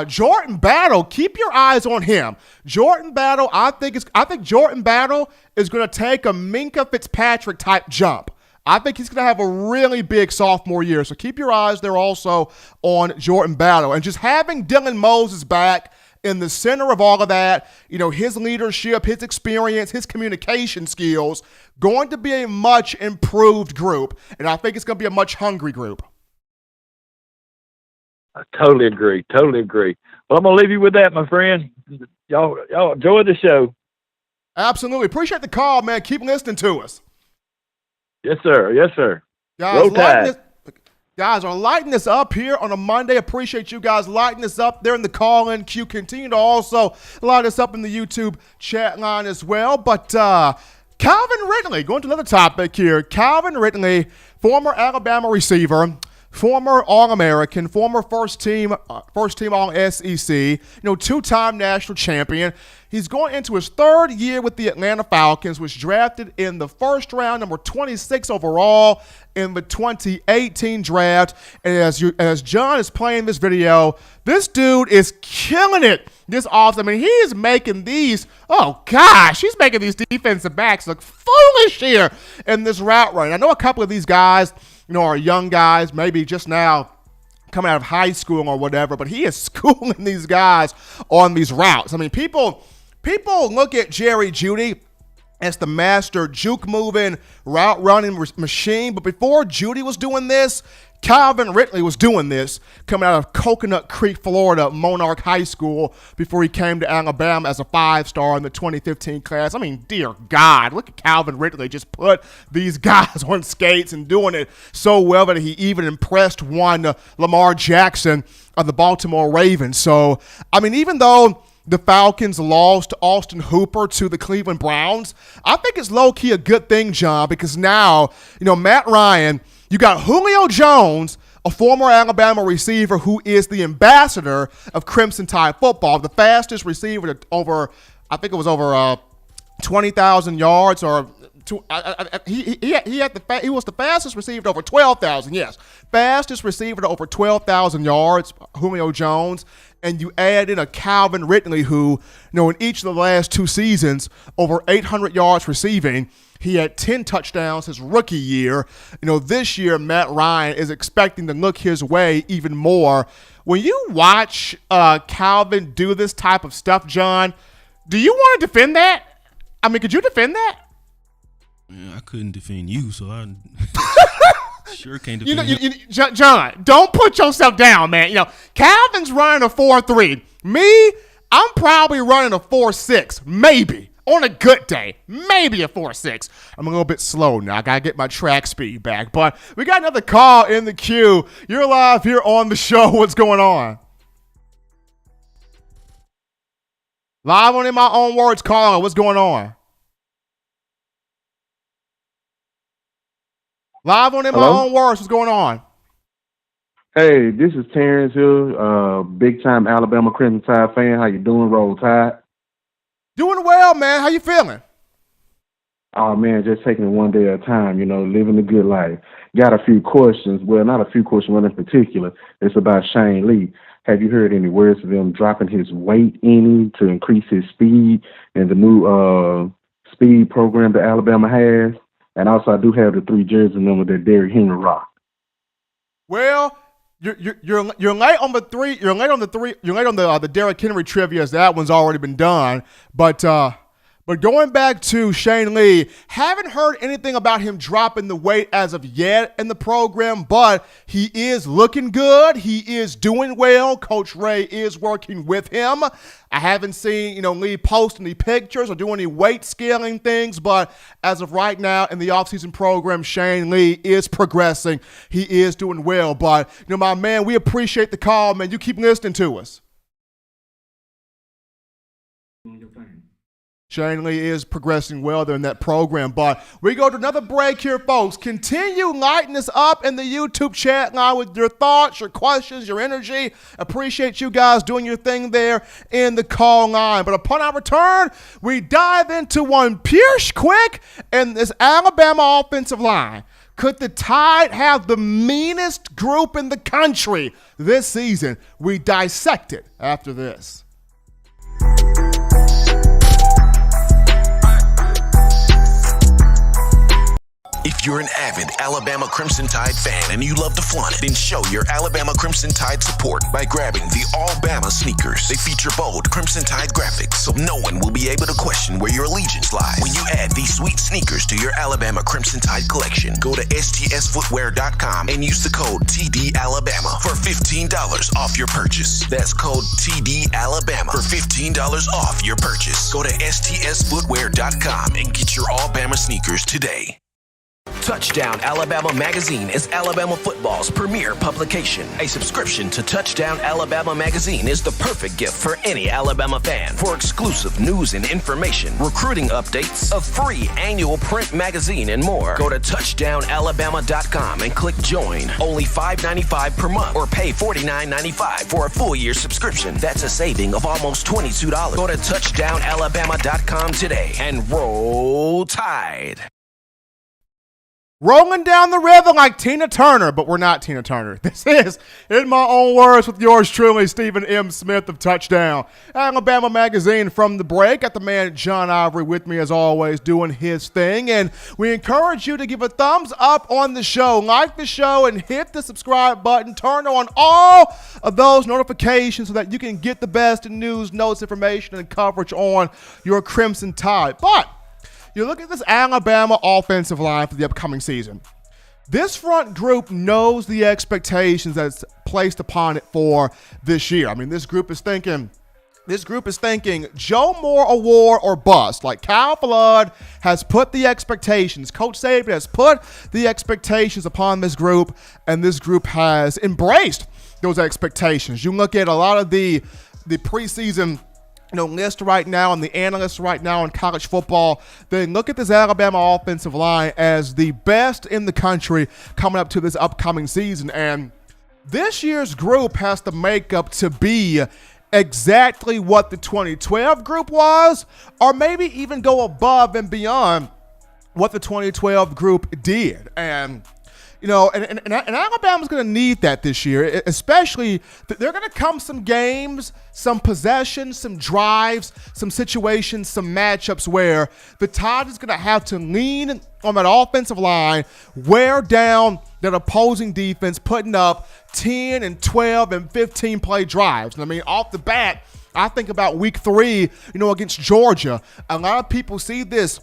Jordan Battle, keep your eyes on him. Jordan Battle, I think Jordan Battle is going to take a Minkah Fitzpatrick type jump. I think he's going to have a really big sophomore year. So keep your eyes there also on Jordan Battle. And just having Dylan Moses back in the center of all of that, his leadership, his experience, his communication skills, going to be a much improved group. And I think it's going to be a much hungry group. I totally agree. Well, I'm going to leave you with that, my friend. Y'all enjoy the show. Absolutely. Appreciate the call, man. Keep listening to us. Yes, sir. Guys are lighting this up here on a Monday. Appreciate you guys lighting this up there in the call-in queue. Continue to also light this up in the YouTube chat line as well. But Calvin Ridley, going to another topic here. Calvin Ridley, former Alabama receiver, former All-American, former first team All-SEC, two-time national champion. He's going into his third year with the Atlanta Falcons, was drafted in the first round, number 26 overall in the 2018 draft. And as John is playing this video, this dude is killing it this offseason. I mean, he is making these, he's making these defensive backs look foolish here in this route run. I know a couple of these guys, are young guys, maybe just now coming out of high school or whatever, but he is schooling these guys on these routes. I mean, people look at Jerry Jeudy as the master juke-moving, route-running machine, but before Jeudy was doing this, Calvin Ridley was doing this coming out of Coconut Creek, Florida, Monarch High School before he came to Alabama as a 5-star in the 2015 class. I mean, dear God, look at Calvin Ridley just put these guys on skates and doing it so well that he even impressed one Lamar Jackson of the Baltimore Ravens. So, I mean, even though the Falcons lost Austin Hooper to the Cleveland Browns, I think it's low-key a good thing, John, because now, Matt Ryan, you got Julio Jones, a former Alabama receiver who is the ambassador of Crimson Tide football, the fastest receiver to over 20,000 yards, or he was the fastest receiver to over 12,000. Yes, fastest receiver to over 12,000 yards, Julio Jones. And you add in a Calvin Ridley who, in each of the last two seasons, over 800 yards receiving. He had 10 touchdowns his rookie year. This year, Matt Ryan is expecting to look his way even more. When you watch Calvin do this type of stuff, John, do you want to defend that? I mean, could you defend that? Yeah, I couldn't defend you, so I sure can't defend John, don't put yourself down, man. Calvin's running a 4.3. Me, I'm probably running a 4.6, maybe. On a good day, maybe a 4.6. I'm a little bit slow now. I got to get my track speed back. But we got another call in the queue. You're live here on the show. What's going on? Live on In My Own Words, caller. What's going on? Live on In My Own Words. What's going on? Hey, this is Terrence here, big-time Alabama Crimson Tide fan. How you doing, Roll Tide? Doing well, man. How you feeling? Oh, man, just taking it one day at a time, living a good life. Got a few questions. Well, not a few questions, one in particular. It's about Shane Lee. Have you heard any words of him dropping his weight any to increase his speed and the new speed program that Alabama has? And also, I do have the 3 jersey number that Derrick Henry rocked. Well, you're late on the 3. You're late on the Derrick Henry trivia, as that one's already been done. But going back to Shane Lee, haven't heard anything about him dropping the weight as of yet in the program, but he is looking good. He is doing well. Coach Ray is working with him. I haven't seen, Lee post any pictures or do any weight scaling things, but as of right now in the offseason program, Shane Lee is progressing. He is doing well. But, my man, we appreciate the call, man. You keep listening to us. Shane Lee is progressing well there in that program. But we go to another break here, folks. Continue lighting us up in the YouTube chat line with your thoughts, your questions, your energy. Appreciate you guys doing your thing there in the call line. But upon our return, we dive into one Pierce quick and this Alabama offensive line. Could the Tide have the meanest group in the country this season? We dissect it after this. If you're an avid Alabama Crimson Tide fan and you love to flaunt it, then show your Alabama Crimson Tide support by grabbing the All-Bama sneakers. They feature bold Crimson Tide graphics, so no one will be able to question where your allegiance lies. When you add these sweet sneakers to your Alabama Crimson Tide collection, go to stsfootwear.com and use the code TDAlabama for $15 off your purchase. That's code TDAlabama for $15 off your purchase. Go to stsfootwear.com and get your All-Bama sneakers today. Touchdown Alabama Magazine is Alabama football's premier publication. A subscription to Touchdown Alabama Magazine is the perfect gift for any Alabama fan. For exclusive news and information, recruiting updates, a free annual print magazine, and more, go to touchdownalabama.com and click join. Only $5.95 per month or pay $49.95 for a full year subscription. That's a saving of almost $22. Go to touchdownalabama.com today and roll Tide. Rolling down the river like Tina Turner, but we're not Tina Turner. This is In My Own Words with yours truly, Stephen M. Smith of Touchdown Alabama Magazine. From the break, got the man John Ivory with me as always doing his thing, and we encourage you to give a thumbs up on the show, like the show, and hit the subscribe button. Turn on all of those notifications so that you can get the best in news, notes, information, and coverage on your Crimson Tide. But you look at this Alabama offensive line for the upcoming season. This front group knows the expectations that's placed upon it for this year. I mean, this group is thinking Joe Moore award or bust. Like Kyle Flood has put the expectations, Coach Saban has put the expectations upon this group, and this group has embraced those expectations. You look at a lot of the preseason list right now and the analysts right now in college football, they look at this Alabama offensive line as the best in the country coming up to this upcoming season. And this year's group has the makeup to be exactly what the 2012 group was, or maybe even go above and beyond what the 2012 group did. And and Alabama's going to need that this year, especially they're going to come some games, some possessions, some drives, some situations, some matchups where the Tide is going to have to lean on that offensive line, wear down that opposing defense, putting up 10 and 12 and 15 play drives. And I mean, off the bat, I think about week 3, against Georgia. A lot of people see this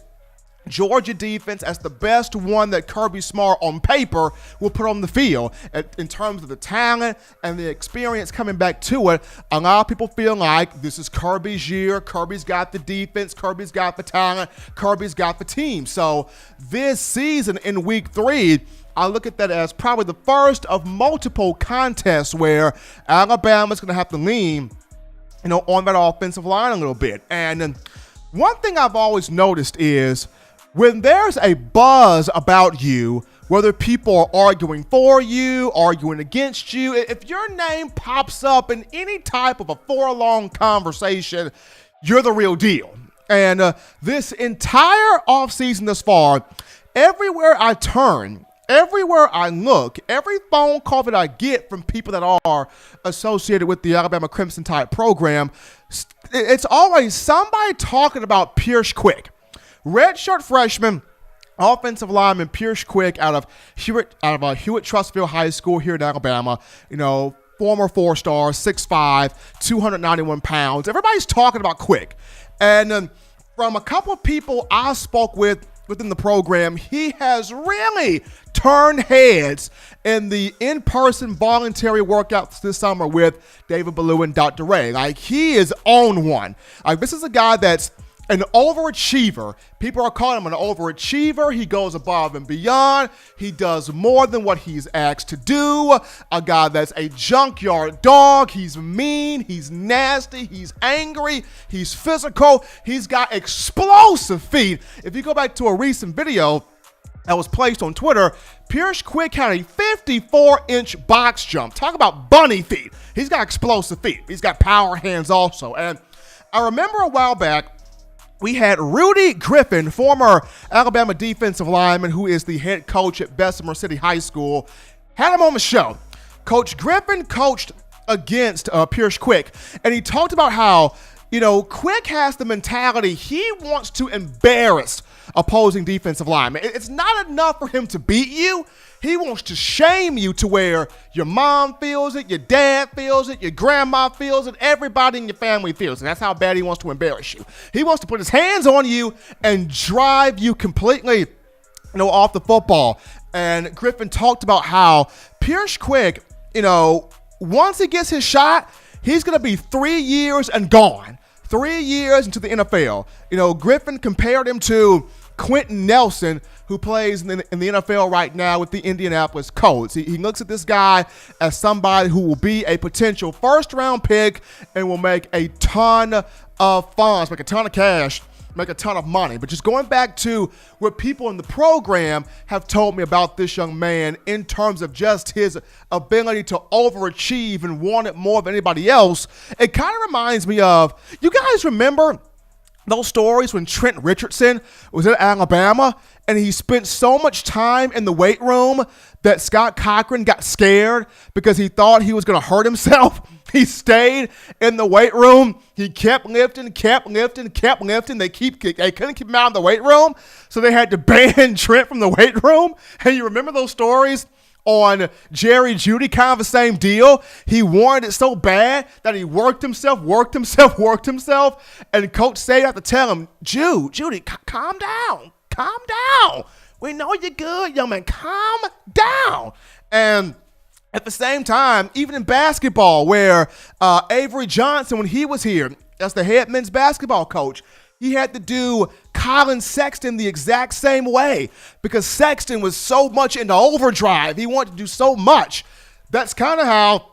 Georgia defense as the best one that Kirby Smart on paper will put on the field. In terms of the talent and the experience coming back to it, a lot of people feel like this is Kirby's year. Kirby's got the defense. Kirby's got the talent. Kirby's got the team. So this season in week 3, I look at that as probably the first of multiple contests where Alabama's going to have to lean, on that offensive line a little bit. And one thing I've always noticed is when there's a buzz about you, whether people are arguing for you, arguing against you, if your name pops up in any type of a 4-long conversation, you're the real deal. And this entire offseason thus far, everywhere I turn, everywhere I look, every phone call that I get from people that are associated with the Alabama Crimson Tide program, it's always somebody talking about Pierce Quick. Redshirt freshman, offensive lineman Pierce Quick out of Hewitt Trussville High School here in Alabama. Former 4-star, 6'5", 291 pounds. Everybody's talking about Quick. And from a couple of people I spoke with within the program, he has really turned heads in the in-person voluntary workouts this summer with David Ballou and Dr. Ray. Like, he is on one. Like, this is a guy that's an overachiever. People are calling him an overachiever. He goes above and beyond. He does more than what he's asked to do. A guy that's a junkyard dog. He's mean. He's nasty. He's angry. He's physical. He's got explosive feet. If you go back to a recent video that was placed on Twitter, Pierce Quick had a 54-inch box jump. Talk about bunny feet. He's got explosive feet. He's got power hands also. And I remember a while back, we had Rudy Griffin, former Alabama defensive lineman who is the head coach at Bessemer City High School, had him on the show. Coach Griffin coached against Pierce Quick, and he talked about how, Quick has the mentality he wants to embarrass opposing defensive linemen. It's not enough for him to beat you. He wants to shame you to where your mom feels it, your dad feels it, your grandma feels it, everybody in your family feels it. That's how bad he wants to embarrass you. He wants to put his hands on you and drive you completely, off the football. And Griffin talked about how Pierce Quick, once he gets his shot, he's going to be 3 years and gone. 3 years into the NFL. Griffin compared him to Quentin Nelson, who plays in the NFL right now with the Indianapolis Colts. He looks at this guy as somebody who will be a potential first-round pick and will make a ton of funds, make a ton of cash, make a ton of money. But just going back to what people in the program have told me about this young man in terms of just his ability to overachieve and want it more than anybody else, it kind of reminds me of, you guys remember those stories when Trent Richardson was at Alabama and he spent so much time in the weight room that Scott Cochran got scared because he thought he was going to hurt himself? He stayed in the weight room. He kept lifting. They couldn't keep him out of the weight room, so they had to ban Trent from the weight room. And you remember those stories on Jerry Jeudy, kind of the same deal. He wanted it so bad that he worked himself, and Coach Say had to tell him, Judy, calm down. We know you're good, young man. Calm down. And at the same time, even in basketball, where Avery Johnson, when he was here as the head men's basketball coach, he had to do Colin Sexton the exact same way because Sexton was so much into overdrive. He wanted to do so much. That's kind of how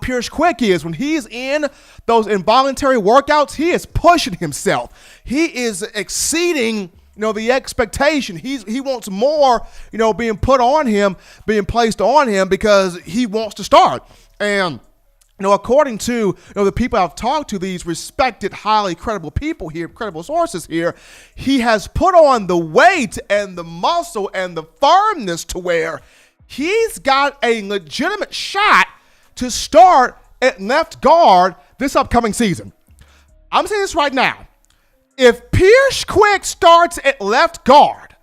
Pierce Quick is. When he's in those involuntary workouts, he is pushing himself. He is exceeding the expectation. He wants more, being put on him, being placed on him because he wants to start. And according to the people I've talked to, these respected, highly credible people here, credible sources here, he has put on the weight and the muscle and the firmness to where he's got a legitimate shot to start at left guard this upcoming season. I'm saying this right now. If Pierce Quick starts at left guard,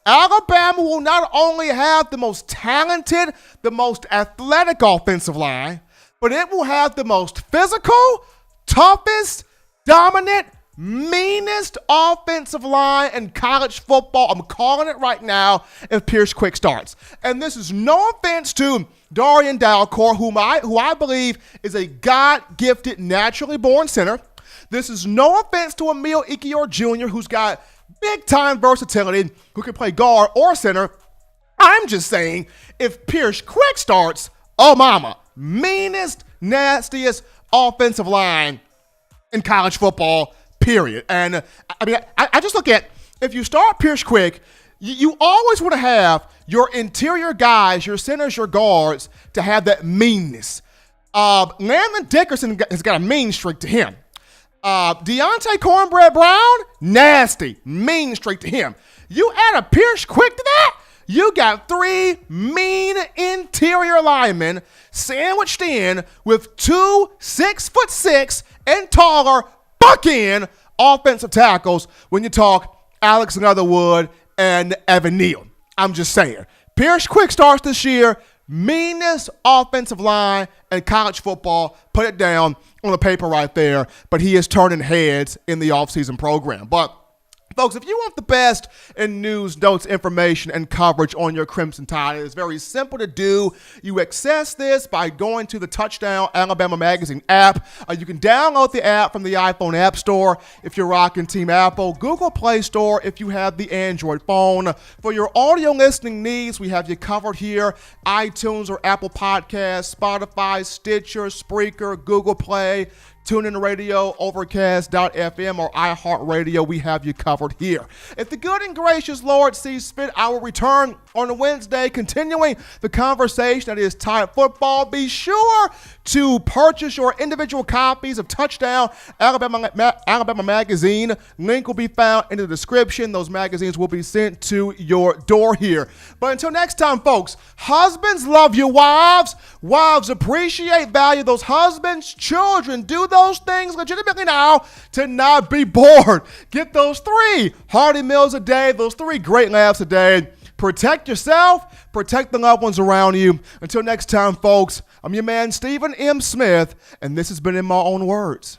Alabama will not only have the most talented, the most athletic offensive line, but it will have the most physical, toughest, dominant, meanest offensive line in college football. I'm calling it right now if Pierce Quick starts. And this is no offense to Darian Dalcourt, who I believe is a God-gifted, naturally born center. This is no offense to Emil Ikior Jr., who's got big-time versatility, who can play guard or center. I'm just saying, if Pierce Quick starts, oh mama, meanest, nastiest offensive line in college football, period. And I mean, I just look at, if you start Pierce Quick, you always want to have your interior guys, your centers, your guards, to have that meanness. Landon Dickerson has got a mean streak to him. Deontay Cornbread Brown, nasty, mean streak to him. You add a Pierce Quick to that, you got 3 mean interior linemen sandwiched in with 2 6'6" and taller buck-in offensive tackles when you talk Alex Leatherwood and Evan Neal. I'm just saying. Pierce Quick starts this year, meanest offensive line in college football. Put it down on the paper right there, but he is turning heads in the offseason program. But folks, if you want the best in news, notes, information, and coverage on your Crimson Tide, it is very simple to do. You access this by going to the Touchdown Alabama Magazine app. You can download the app from the iPhone App Store if you're rocking Team Apple, Google Play Store if you have the Android phone. For your audio listening needs, we have you covered here. iTunes or Apple Podcasts, Spotify, Stitcher, Spreaker, Google Play, TuneIn Radio, Overcast.fm, or iHeartRadio, we have you covered here. If the good and gracious Lord sees fit, I will return on a Wednesday, continuing the conversation that is Tide football. Be sure to purchase your individual copies of Touchdown Alabama Magazine. Link will be found in the description. Those magazines will be sent to your door here. But until next time, folks, husbands love your wives. Wives appreciate, value those husbands. Children do those things legitimately now to not be bored. Get those 3 hearty meals a day, those 3 great laughs a day. Protect yourself, protect the loved ones around you. Until next time, folks, I'm your man, Stephen M. Smith, and this has been In My Own Words.